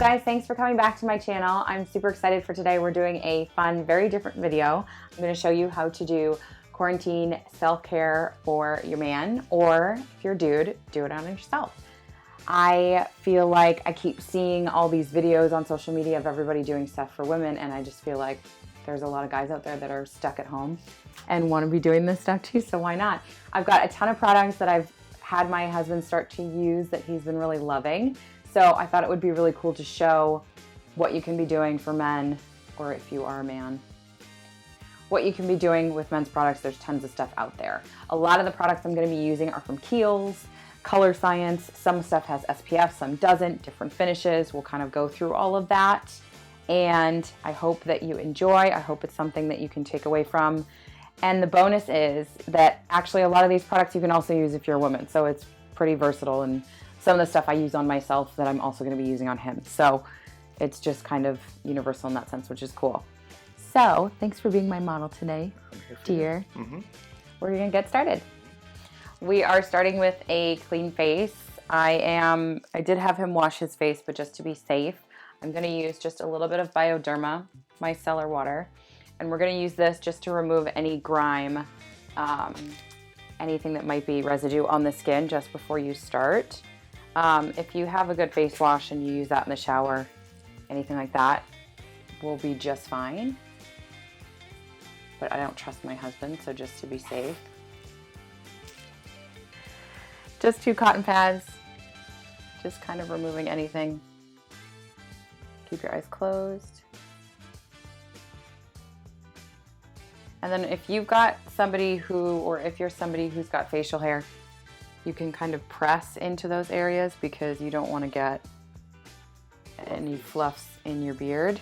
guys, thanks for coming back to my channel. I'm super excited for today. We're doing a fun, very different video. I'm going to show you how to do quarantine self-care for your man, or if you're a dude, do it on yourself. I feel like I keep seeing all these videos on social media of everybody doing stuff for women, and I just feel like there's a lot of guys out there that are stuck at home and want to be doing this stuff too, so why not? I've got a ton of products that I've had my husband start to use that he's been really loving. So I thought it would be really cool to show what you can be doing for men, or if you are a man, what you can be doing with men's products. There's tons of stuff out there. A lot of the products I'm going to be using are from Kiehls, Colorscience. Some stuff has SPF, some doesn't, different finishes. We'll kind of go through all of that. And I hope that you enjoy. I hope it's something that you can take away from. And the bonus is that actually a lot of these products you can also use if you're a woman. So it's pretty versatile, and some of the stuff I use on myself that I'm also going to be using on him. So it's just kind of universal in that sense, which is cool. So thanks for being my model today, dear. We're going to get started. We are starting with a clean face. I did have him wash his face, but just to be safe, I'm going to use just a little bit of Bioderma Micellar water. And we're going to use this just to remove any grime, anything that might be residue on the skin just before you start. If you have a good face wash and you use that in the shower, anything like that will be just fine. But I don't trust my husband, so just to be safe. Just 2 cotton pads, just kind of removing anything. Keep your eyes closed. And then if you've got somebody if you're somebody who's got facial hair, you can kind of press into those areas because you don't want to get any fluffs in your beard,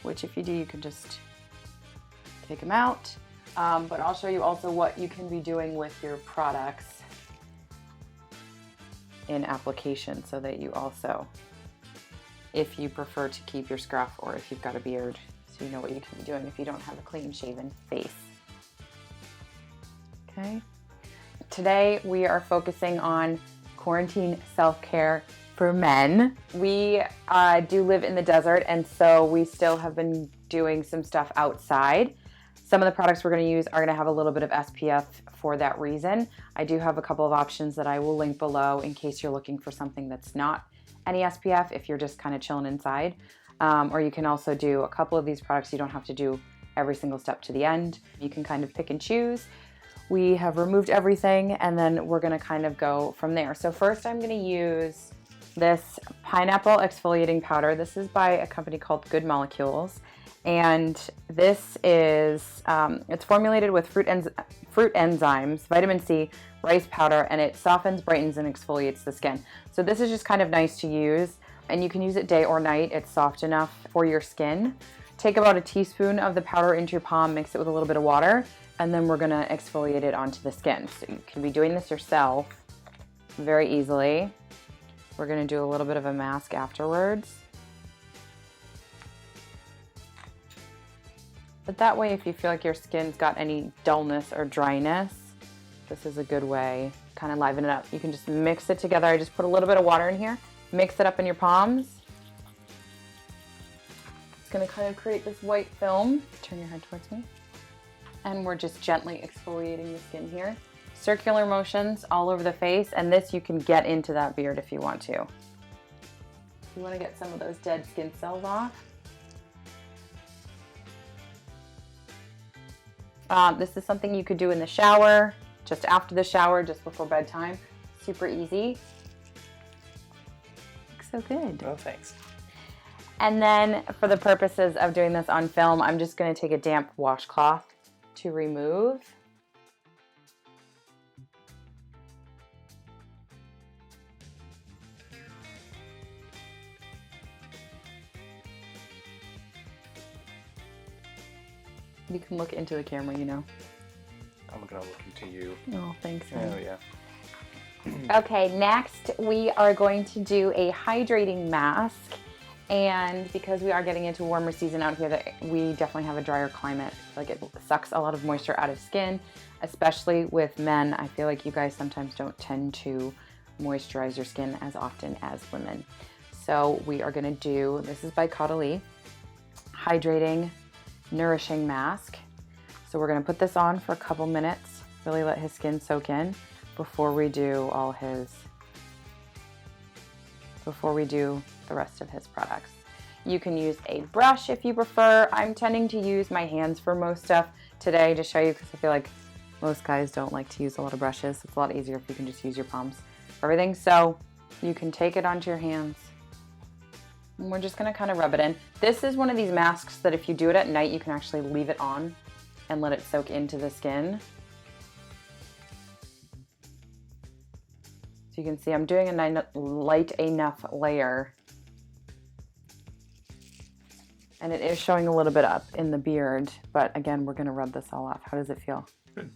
which if you do, you can just take them out. But I'll show you also what you can be doing with your products in application, so that you also, if you prefer to keep your scruff or if you've got a beard, so you know what you can be doing if you don't have a clean shaven face. Okay. Today we are focusing on quarantine self-care for men. We do live in the desert, and so we still have been doing some stuff outside. Some of the products we're going to use are going to have a little bit of SPF for that reason. I do have a couple of options that I will link below in case you're looking for something that's not any SPF if you're just kind of chilling inside. Or you can also do a couple of these products. You don't have to do every single step to the end. You can kind of pick and choose. We have removed everything, and then we're going to kind of go from there. So first I'm going to use this pineapple exfoliating powder. This is by a company called Good Molecules. And this is, it's formulated with fruit enzymes, vitamin C, rice powder, and it softens, brightens, and exfoliates the skin. So this is just kind of nice to use. And you can use it day or night. It's soft enough for your skin. Take about a teaspoon of the powder into your palm, mix it with a little bit of water, and then we're gonna exfoliate it onto the skin. So you can be doing this yourself very easily. We're gonna do a little bit of a mask afterwards. But that way, if you feel like your skin's got any dullness or dryness, this is a good way to kind of liven it up. You can just mix it together. I just put a little bit of water in here. Mix it up in your palms. It's going to kind of create this white film. Turn your head towards me. And we're just gently exfoliating the skin here. Circular motions all over the face, and this you can get into that beard if you want to. You want to get some of those dead skin cells off. This is something you could do in the shower, just after the shower, just before bedtime. Super easy. So good. Oh, thanks. And then for the purposes of doing this on film, I'm just going to take a damp washcloth to remove. You can look into the camera, you know. I'm going to look into you. Oh, thanks. Oh, yeah. Okay, next we are going to do a hydrating mask, and because we are getting into a warmer season out here, that we definitely have a drier climate. Like, it sucks a lot of moisture out of skin, especially with men. I feel like you guys sometimes don't tend to moisturize your skin as often as women. So we are gonna do, this is by Caudalie, Hydrating Nourishing Mask. So we're gonna put this on for a couple minutes, really let his skin soak in before we do the rest of his products. You can use a brush if you prefer. I'm tending to use my hands for most stuff today to show you, because I feel like most guys don't like to use a lot of brushes. It's a lot easier if you can just use your palms for everything. So you can take it onto your hands. And we're just gonna kind of rub it in. This is one of these masks that if you do it at night, you can actually leave it on and let it soak into the skin. So you can see I'm doing a light enough layer. And it is showing a little bit up in the beard, but again, we're gonna rub this all off. How does it feel? Good.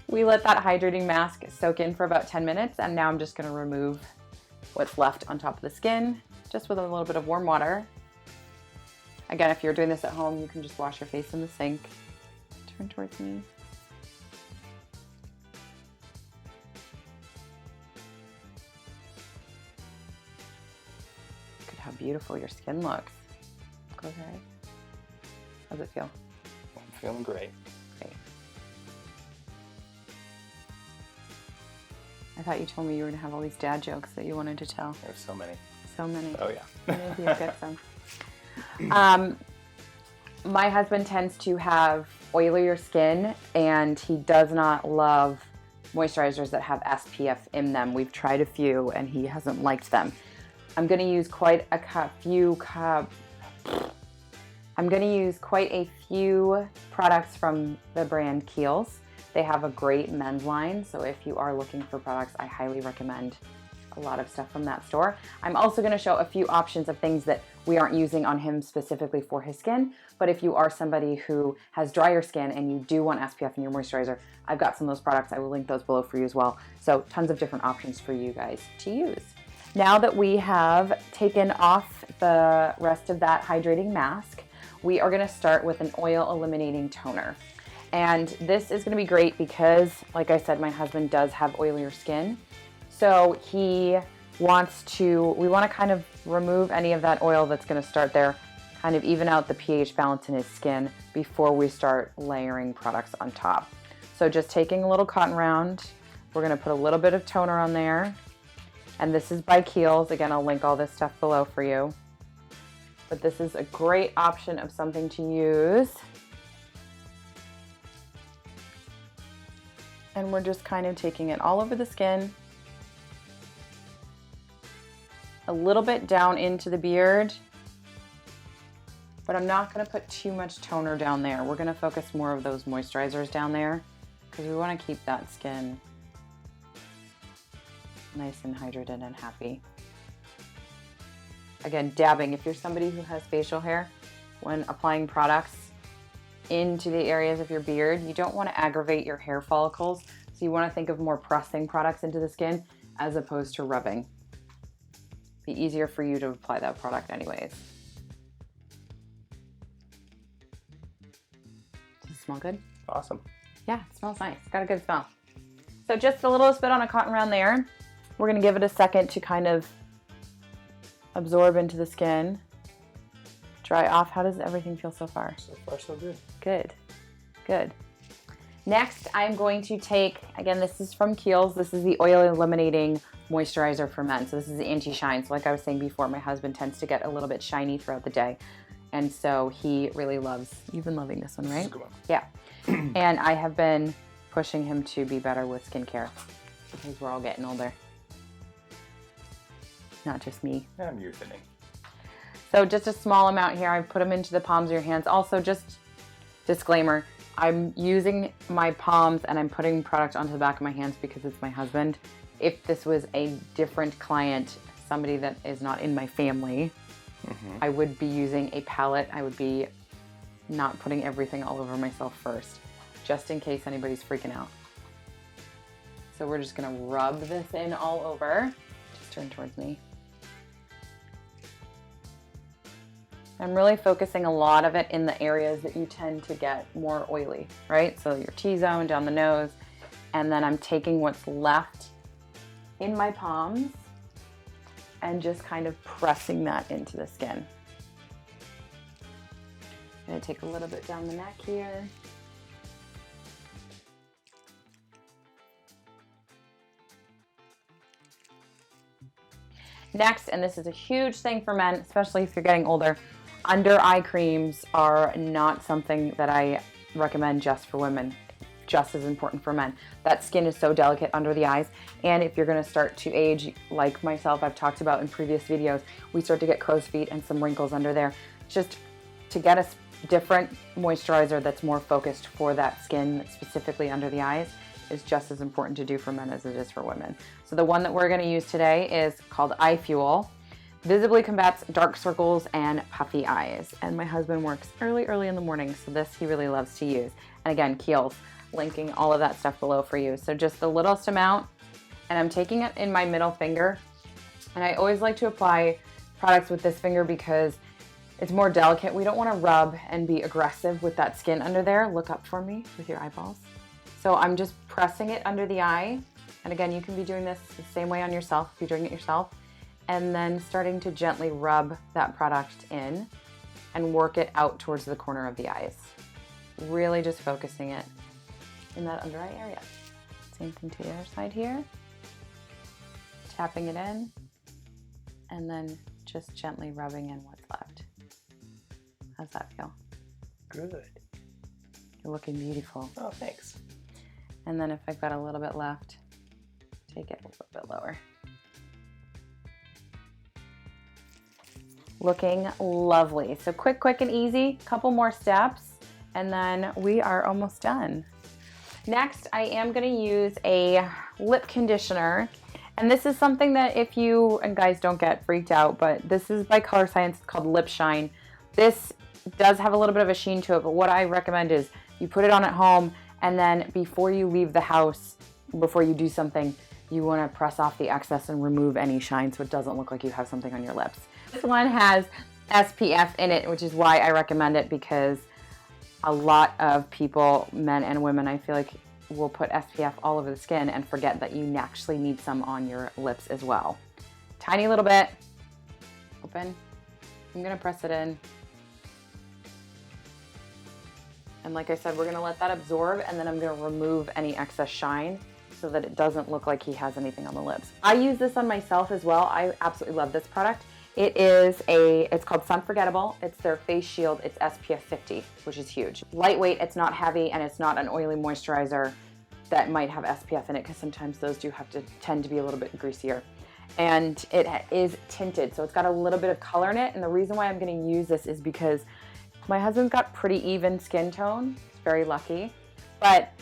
We let that hydrating mask soak in for about 10 minutes, and now I'm just gonna remove what's left on top of the skin, just with a little bit of warm water. Again, if you're doing this at home, you can just wash your face in the sink. Turn towards me. Look at how beautiful your skin looks. Close your eyes. How's it feel? I'm feeling great. Great. I thought you told me you were gonna have all these dad jokes that you wanted to tell. There's so many. So many. Oh yeah. Maybe you'll get some. My husband tends to have oilier skin, and he does not love moisturizers that have SPF in them. We've tried a few, and he hasn't liked them. I'm gonna use quite a few products from the brand Kiehls. They have a great men's line, so if you are looking for products, I highly recommend a lot of stuff from that store. I'm also gonna show a few options of things that we aren't using on him specifically for his skin, but if you are somebody who has drier skin and you do want SPF in your moisturizer, I've got some of those products. I will link those below for you as well. So tons of different options for you guys to use. Now that we have taken off the rest of that hydrating mask, we are gonna start with an oil eliminating toner. And this is gonna be great because, like I said, my husband does have oilier skin. So we wanna kind of remove any of that oil that's gonna start there, kind of even out the pH balance in his skin before we start layering products on top. So just taking a little cotton round, we're gonna put a little bit of toner on there. And this is by Kiehls. Again, I'll link all this stuff below for you. But this is a great option of something to use. And we're just kind of taking it all over the skin, a little bit down into the beard, but I'm not gonna put too much toner down there. We're gonna focus more of those moisturizers down there because we wanna keep that skin nice and hydrated and happy. Again, dabbing. If you're somebody who has facial hair, when applying products into the areas of your beard, you don't want to aggravate your hair follicles, so you want to think of more pressing products into the skin as opposed to rubbing. Be easier for you to apply that product anyways. Does it smell good? Awesome. Yeah, it smells nice. It's got a good smell. So just a little spit on a cotton round there. We're going to give it a second to kind of absorb into the skin. Dry off. How does everything feel so far? So far, so good. Good. Good. Next, I'm going to take, again, this is from Kiehls. This is the Oil Eliminating Moisturizer for Men. So this is the anti-shine. So like I was saying before, my husband tends to get a little bit shiny throughout the day. And so he really loves, you've been loving this one, right? This is a good one. Yeah. And I have been pushing him to be better with skincare because we're all getting older. Not just me. I'm youthening. So just a small amount here. I've put them into the palms of your hands. Also, just disclaimer, I'm using my palms and I'm putting product onto the back of my hands because it's my husband. If this was a different client, somebody that is not in my family, I would be using a palette. I would be not putting everything all over myself first. just in case anybody's freaking out. So we're just gonna rub this in all over. Just turn towards me. I'm really focusing a lot of it in the areas that you tend to get more oily, right? So your T-zone, down the nose, and then I'm taking what's left in my palms and just kind of pressing that into the skin. I'm gonna take a little bit down the neck here. Next, and this is a huge thing for men, especially if you're getting older, under eye creams are not something that I recommend just for women, just as important for men. That skin is so delicate under the eyes, and if you're gonna start to age, like myself, I've talked about in previous videos, we start to get crow's feet and some wrinkles under there. Just to get a different moisturizer that's more focused for that skin, specifically under the eyes, is just as important to do for men as it is for women. So the one that we're gonna use today is called Eye Fuel. Visibly combats dark circles and puffy eyes. And my husband works early in the morning, so this he really loves to use. And again, Kiehls, linking all of that stuff below for you. So just the littlest amount, and I'm taking it in my middle finger. And I always like to apply products with this finger because it's more delicate. We don't wanna rub and be aggressive with that skin under there. Look up for me with your eyeballs. So I'm just pressing it under the eye. And again, you can be doing this the same way on yourself if you're doing it yourself. And then starting to gently rub that product in and work it out towards the corner of the eyes. Really just focusing it in that under eye area. Same thing to the other side here. Tapping it in and then just gently rubbing in what's left. How's that feel? Good. You're looking beautiful. Oh, thanks. And then if I've got a little bit left, take it a little bit lower. Looking lovely. So quick and easy, couple more steps, and then we are almost done. Next, I am gonna use a lip conditioner. And this is something that if you, and guys don't get freaked out, but this is by Colorscience, it's called Lipshine. This does have a little bit of a sheen to it, but what I recommend is you put it on at home, and then before you leave the house, before you do something, you wanna press off the excess and remove any shine so it doesn't look like you have something on your lips. This one has SPF in it, which is why I recommend it, because a lot of people, men and women, I feel like will put SPF all over the skin and forget that you actually need some on your lips as well. Tiny little bit, open. I'm gonna press it in. And like I said, we're gonna let that absorb, and then I'm gonna remove any excess shine so that it doesn't look like he has anything on the lips. I use this on myself as well. I absolutely love this product. It's called Sunforgettable. It's their face shield. It's SPF 50, which is huge. Lightweight, it's not heavy, and it's not an oily moisturizer that might have SPF in it, because sometimes those do tend to be a little bit greasier. And it is tinted, so it's got a little bit of color in it. And the reason why I'm gonna use this is because my husband's got pretty even skin tone. He's very lucky. But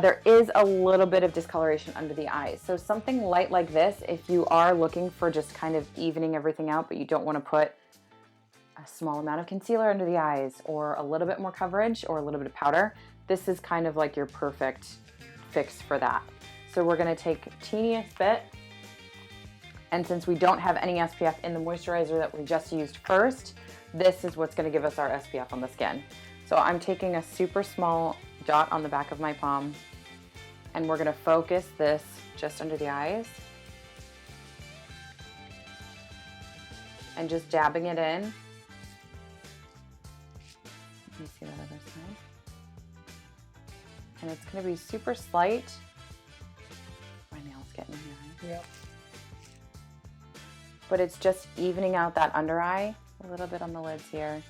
there is a little bit of discoloration under the eyes. So something light like this, if you are looking for just kind of evening everything out, but you don't want to put a small amount of concealer under the eyes or a little bit more coverage or a little bit of powder, this is kind of like your perfect fix for that. So we're going to take a teeniest bit. And since we don't have any SPF in the moisturizer that we just used first, this is what's going to give us our SPF on the skin. So I'm taking a super small dot on the back of my palm, and we're gonna focus this just under the eyes and just dabbing it in. Let me see that other side. And it's gonna be super slight. My nail's getting in your eye. Yep. But it's just evening out that under eye, a little bit on the lids here.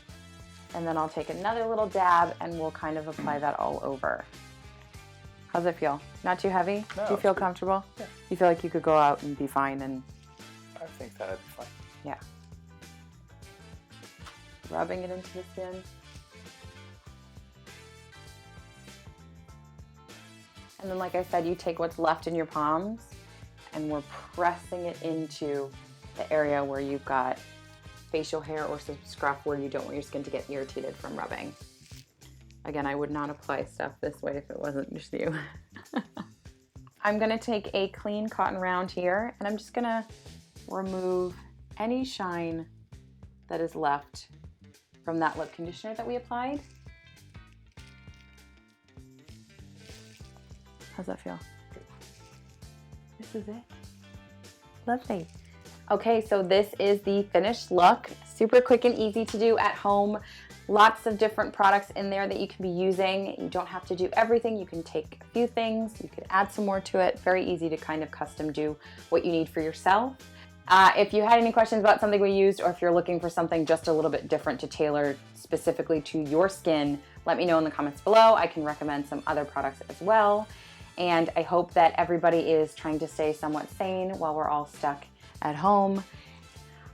And then I'll take another little dab and we'll kind of apply that all over. How's it feel? Not too heavy? No, Do you feel good. comfortable? Yeah. You feel like you could go out and be fine and... I think that'd be fine. Yeah. Rubbing it into the skin. And then like I said, you take what's left in your palms and we're pressing it into the area where you've got facial hair or some scruff where you don't want your skin to get irritated from rubbing. Again, I would not apply stuff this way if it wasn't just you. I'm gonna take a clean cotton round here and I'm just gonna remove any shine that is left from that lip conditioner that we applied. How's that feel? This is it. Lovely. Okay, so this is the finished look. Super quick and easy to do at home. Lots of different products in there that you can be using. You don't have to do everything. You can take a few things. You could add some more to it. Very easy to kind of custom do what you need for yourself. If you had any questions about something we used, or if you're looking for something just a little bit different to tailor specifically to your skin, let me know in the comments below. I can recommend some other products as well. And I hope that everybody is trying to stay somewhat sane while we're all stuck at home.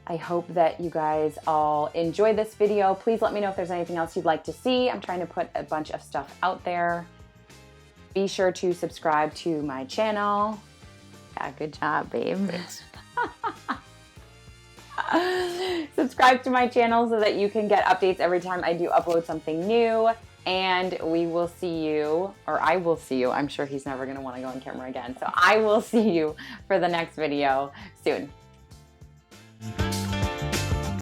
I hope that you guys all enjoy this video. Please let me know if there's anything else you'd like to see. I'm trying to put a bunch of stuff out there. Be sure to subscribe to my channel. Yeah, good job, babe. Thanks. Subscribe to my channel so that you can get updates every time I do upload something new. And we will see you, or I will see you. I'm sure he's never gonna wanna go on camera again. So I will see you for the next video soon.